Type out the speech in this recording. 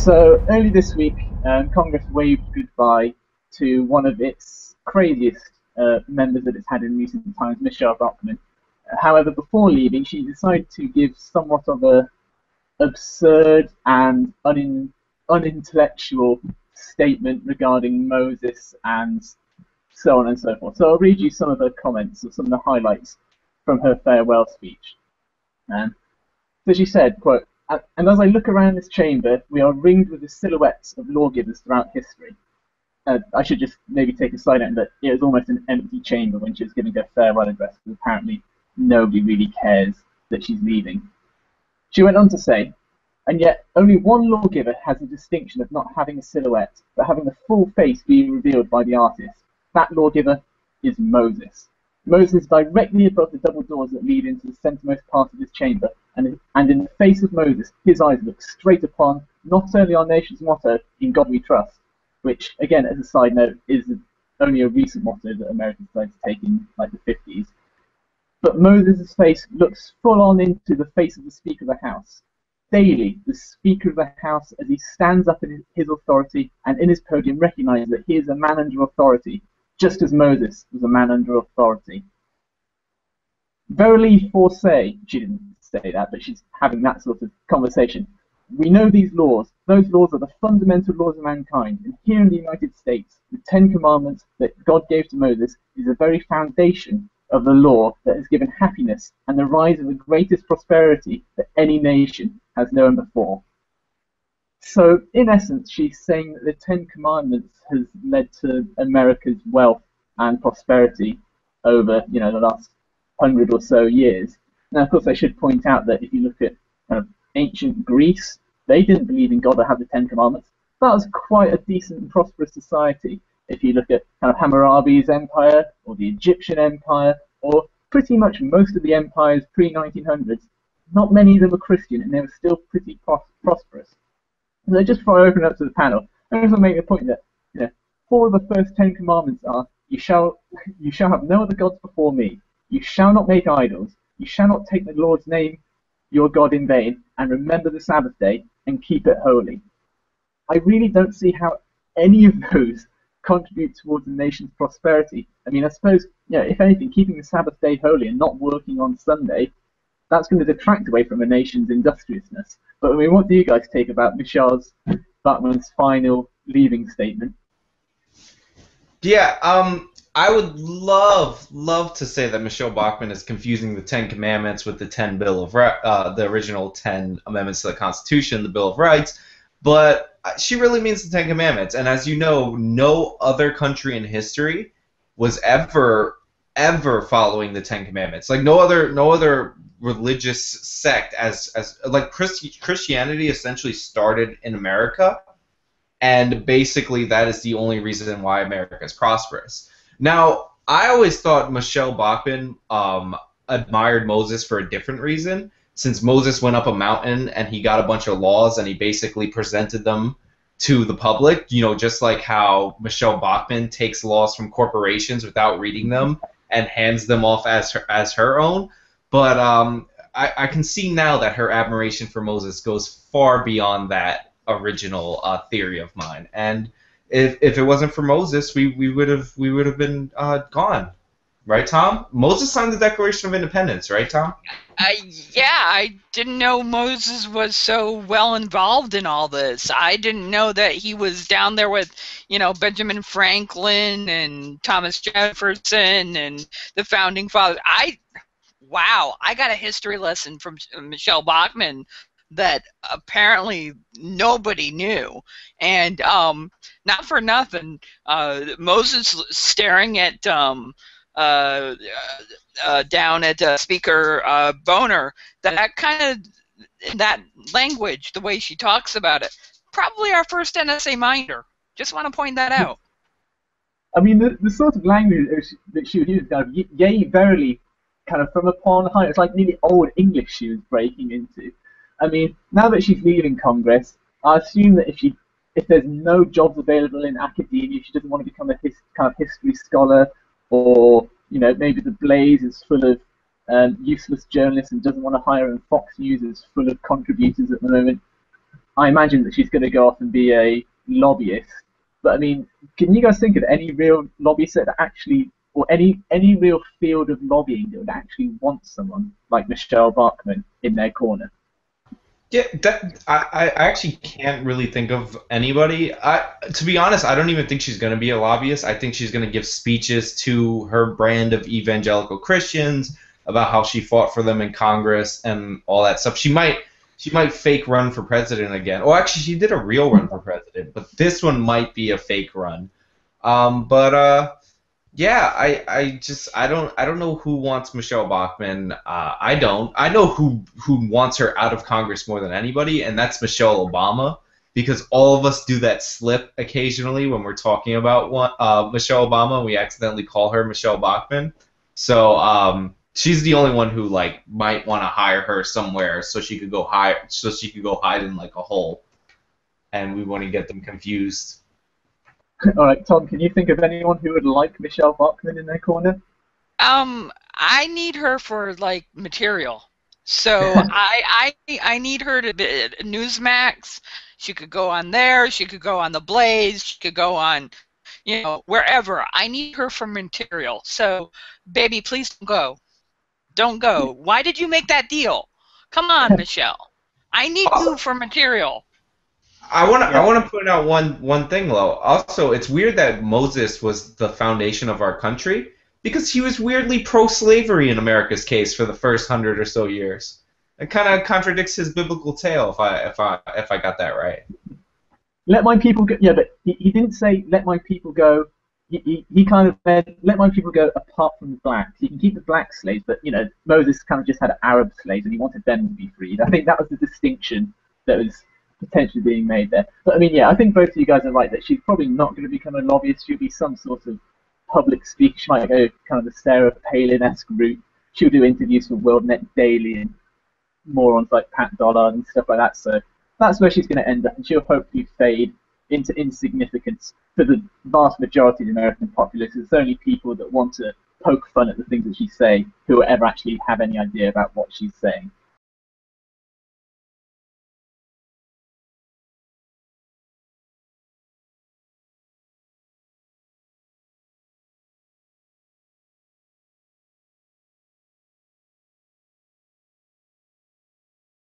So early this week, Congress waved goodbye to one of its craziest members that it's had in recent times, Michelle Bachmann. However, before leaving, she decided to give somewhat of a absurd and unintellectual statement regarding Moses and so on and so forth. So I'll read you some of her comments or some of the highlights from her farewell speech. So she said, quote, "And as I look around this chamber, we are ringed with the silhouettes of lawgivers throughout history." I should just maybe take a side note that it was almost an empty chamber when she was giving her farewell address, because apparently nobody really cares that she's leaving. She went on to say, "And yet only one lawgiver has the distinction of not having a silhouette, but having the full face be revealed by the artist. That lawgiver is Moses. Moses is directly above the double doors that lead into the centermost part of this chamber, and in the face of Moses, his eyes look straight upon not only our nation's motto, 'In God We Trust,' which, again, as a side note, is only a recent motto that Americans started to take in like the 50s, but Moses' face looks full on into the face of the Speaker of the House. Daily, the Speaker of the House, as he stands up in his authority and in his podium, recognizes that he is a man under authority, just as Moses was a man under authority. Verily forsay," she didn't say that, but she's having that sort of conversation. "We know these laws. Those laws are the fundamental laws of mankind. And here in the United States, the 10 Commandments that God gave to Moses is the very foundation of the law that has given happiness and the rise of the greatest prosperity that any nation has known before." So, in essence, she's saying that the 10 Commandments has led to America's wealth and prosperity over, the last 100 or so years. Now, of course, I should point out that if you look at kind of ancient Greece, they didn't believe in God or have the 10 Commandments. That was quite a decent and prosperous society. If you look at kind of Hammurabi's empire, or the Egyptian empire, or pretty much most of the empires pre-1900s, not many of them were Christian, and they were still pretty prosperous. So just before I open it up to the panel, I just want to make the point that 4 of the first 10 commandments are: you shall have no other gods before me. You shall not make idols. You shall not take the Lord's name, your God, in vain, and remember the Sabbath day and keep it holy. I really don't see how any of those contribute towards the nation's prosperity. I mean, I suppose, if anything, keeping the Sabbath day holy and not working on Sunday, that's going to detract away from a nation's industriousness. But I mean, what do you guys take about Michelle Bachmann's final leaving statement? Yeah, I would love to say that Michelle Bachmann is confusing the 10 Commandments with the 10 the original 10 Amendments to the Constitution, the Bill of Rights, but she really means the 10 Commandments. And as you know, no other country in history was ever following the 10 Commandments. Like no other religious sect as like Christianity essentially started in America, and basically that is the only reason why America is prosperous. Now, I always thought Michelle Bachmann admired Moses for a different reason, since Moses went up a mountain and he got a bunch of laws and he basically presented them to the public, just like how Michelle Bachmann takes laws from corporations without reading them and hands them off as her own. But I can see now that her admiration for Moses goes far beyond that original theory of mine. And if it wasn't for Moses, we would have been gone, right, Tom? Moses signed the Declaration of Independence, right, Tom? Yeah, I didn't know Moses was so well involved in all this. I didn't know that he was down there with, Benjamin Franklin and Thomas Jefferson and the founding fathers. Wow, I got a history lesson from Michelle Bachmann that apparently nobody knew. And not for nothing, Moses staring at down at Speaker Boner, that kind of, that language, the way she talks about it, probably our first NSA minder. Just want to point that out. I mean, the sort of language that she would use, kind of, yea, verily, kind of from upon high, it's like nearly old English she was breaking into. I mean, now that she's leaving Congress, I assume that if there's no jobs available in academia, she doesn't want to become a kind of history scholar, or maybe the Blaze is full of useless journalists and doesn't want to hire, and Fox News is full of contributors at the moment. I imagine that she's going to go off and be a lobbyist. But I mean, can you guys think of any real lobbyists that actually, or any real field of lobbying that would actually want someone like Michelle Bachmann in their corner? Yeah, I actually can't really think of anybody. To be honest, I don't even think she's going to be a lobbyist. I think she's going to give speeches to her brand of evangelical Christians about how she fought for them in Congress and all that stuff. She might fake run for president again. Oh, actually, she did a real run for president, but this one might be a fake run. Yeah, I don't know who wants Michelle Bachmann. I don't. I know who wants her out of Congress more than anybody, and that's Michelle Obama, because all of us do that slip occasionally when we're talking about Michelle Obama, and we accidentally call her Michelle Bachmann. So she's the only one who might want to hire her somewhere so she could go hide in like a hole, and we want to get them confused. All right, Tom, can you think of anyone who would like Michelle Bachmann in their corner? I need her for material. So I need her to be at Newsmax. She could go on there. She could go on the Blaze. She could go on, wherever. I need her for material. So, baby, please don't go. Don't go. Why did you make that deal? Come on, Michelle. I need you for material. I want to point out one thing, though. Also, it's weird that Moses was the foundation of our country because he was weirdly pro-slavery in America's case for the first 100 or so years. It kind of contradicts his biblical tale, if I got that right. Let my people go. Yeah, but he didn't say let my people go. He kind of said let my people go apart from the blacks. You can keep the black slaves, but Moses kind of just had Arab slaves, and he wanted them to be freed. I think that was the distinction that was potentially being made there. But I mean, yeah, I think both of you guys are right that she's probably not going to become a lobbyist. She'll be some sort of public speaker. She might go kind of the Sarah Palin-esque route. She'll do interviews for WorldNet Daily and morons like Pat Dollard and stuff like that. So that's where she's going to end up, and she'll hopefully fade into insignificance for the vast majority of the American populace. It's only people that want to poke fun at the things that she's saying who will ever actually have any idea about what she's saying.